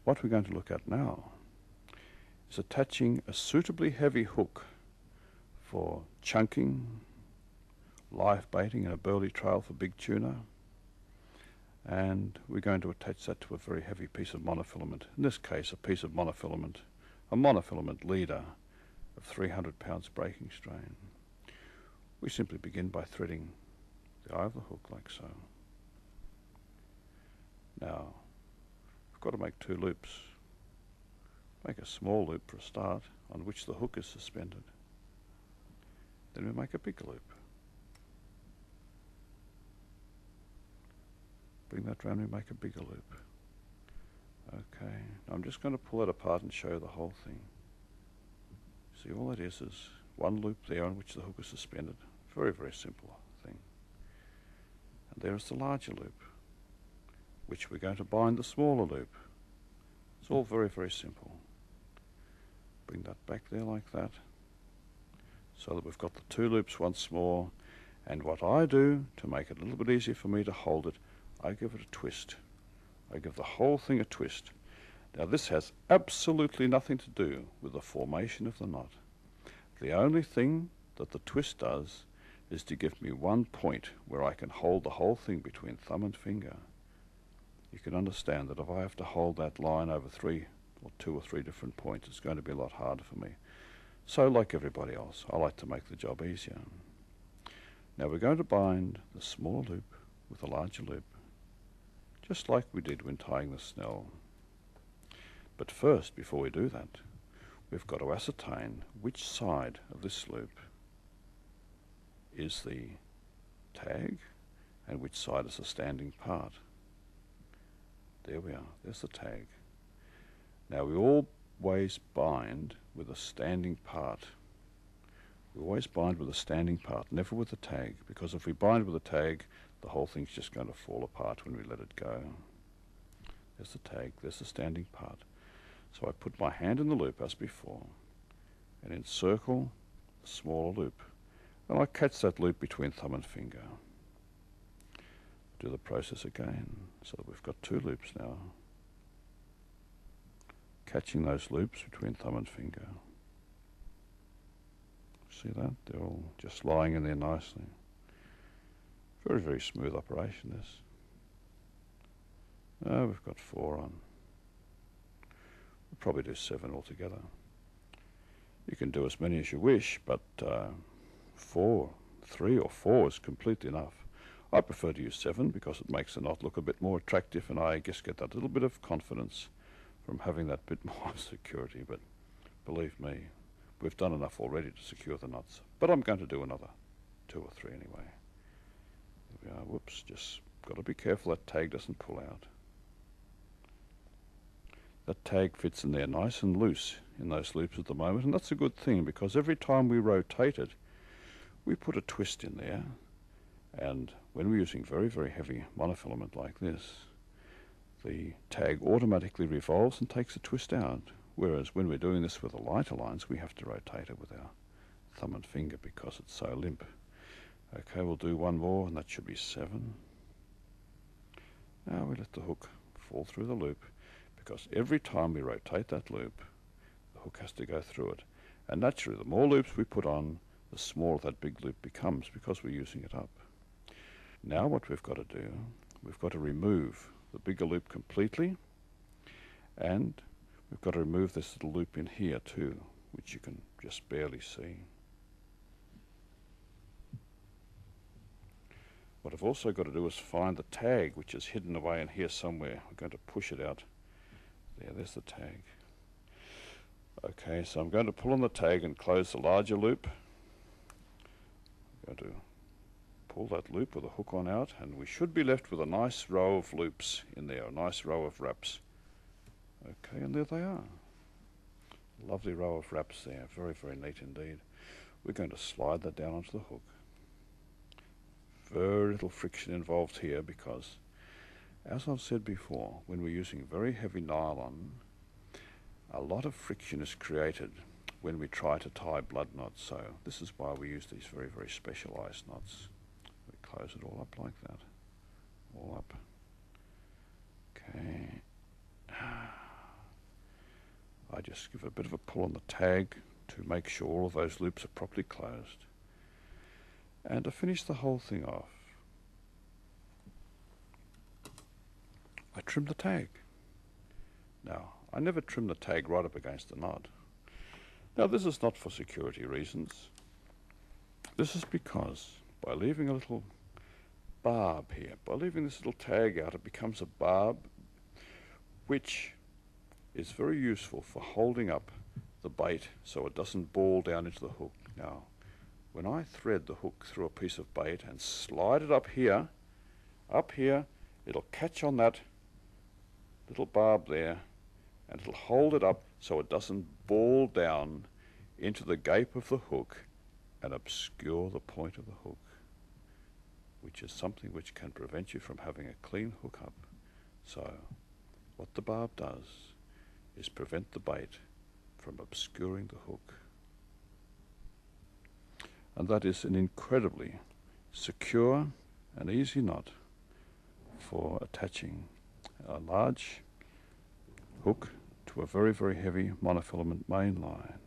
what we're going to look at now is attaching a suitably heavy hook for chunking, live baiting in a burley trail for big tuna, and we're going to attach that to a very heavy piece of monofilament. In this case, a piece of monofilament, a monofilament leader of 300 pounds breaking strain. We simply begin by threading the eye of the hook like so. Now, we've got to make 2 loops. Make a small loop for a start on which the hook is suspended. Then we make a bigger loop. Bring that round and make a bigger loop. Okay, now I'm just going to pull it apart and show the whole thing. See, all it is one loop there on which the hook is suspended. Very, very simple thing. And there is the larger loop, which we're going to bind the smaller loop. It's all very, very simple. Bring that back there like that, so that we've got the 2 loops once more. And what I do to make it a little bit easier for me to hold it, I give it a twist. I give the whole thing a twist. Now this has absolutely nothing to do with the formation of the knot. The only thing that the twist does is to give me one point where I can hold the whole thing between thumb and finger. You can understand that if I have to hold that line over 2 or 3 different points, it's going to be a lot harder for me. So like everybody else, I like to make the job easier. Now we're going to bind the smaller loop with the larger loop, just like we did when tying the snell. But first, before we do that, we've got to ascertain which side of this loop is the tag and which side is the standing part. There we are, there's the tag. Now we always bind with a standing part. We always bind with a standing part, never with the tag, because if we bind with the tag, the whole thing's just going to fall apart when we let it go. There's the tag, there's the standing part. So I put my hand in the loop as before and encircle the smaller loop. And I catch that loop between thumb and finger. Do the process again, so that we've got 2 loops now. Catching those loops between thumb and finger. See that? They're all just lying in there nicely. Very, very smooth operation, this. We've got 4 on. We'll probably do 7 altogether. You can do as many as you wish, but 3 or 4 is completely enough. I prefer to use 7 because it makes the knot look a bit more attractive, and I just get that little bit of confidence from having that bit more security. But believe me, we've done enough already to secure the knots. But I'm going to do another 2 or 3 anyway. There we are. Whoops, just got to be careful that tag doesn't pull out. That tag fits in there nice and loose in those loops at the moment, and that's a good thing, because every time we rotate it, we put a twist in there, and when we're using very, very heavy monofilament like this, the tag automatically revolves and takes a twist out, whereas when we're doing this with the lighter lines, we have to rotate it with our thumb and finger because it's so limp. Okay, we'll do 1 more, and that should be 7. Now we let the hook fall through the loop, because every time we rotate that loop, the hook has to go through it. And naturally, the more loops we put on, the smaller that big loop becomes, because we're using it up. Now what we've got to do, we've got to remove the bigger loop completely, and we've got to remove this little loop in here too, which you can just barely see. What I've also got to do is find the tag, which is hidden away in here somewhere. We're going to push it out. There's the tag. Okay, so I'm going to pull on the tag and close the larger loop. I'm going to pull that loop with the hook on out, and we should be left with a nice row of loops in there, a nice row of wraps. Okay, and there they are. Lovely row of wraps there, very, very neat indeed. We're going to slide that down onto the hook. Very little friction involved here, because, as I've said before, when we're using very heavy nylon, a lot of friction is created when we try to tie blood knots. So this is why we use these very, very specialized knots. We close it all up like that. All up. Okay. I just give a bit of a pull on the tag to make sure all of those loops are properly closed. And to finish the whole thing off, I trim the tag. Now, I never trim the tag right up against the knot. Now, this is not for security reasons. This is because by leaving a little barb here, by leaving this little tag out, it becomes a barb which is very useful for holding up the bait so it doesn't ball down into the hook. Now, when I thread the hook through a piece of bait and slide it up here, it'll catch on that little barb there and it'll hold it up so it doesn't ball down into the gape of the hook and obscure the point of the hook, which is something which can prevent you from having a clean hook up. So what the barb does is prevent the bait from obscuring the hook. And that is an incredibly secure and easy knot for attaching a large hook to a very, very heavy monofilament main line.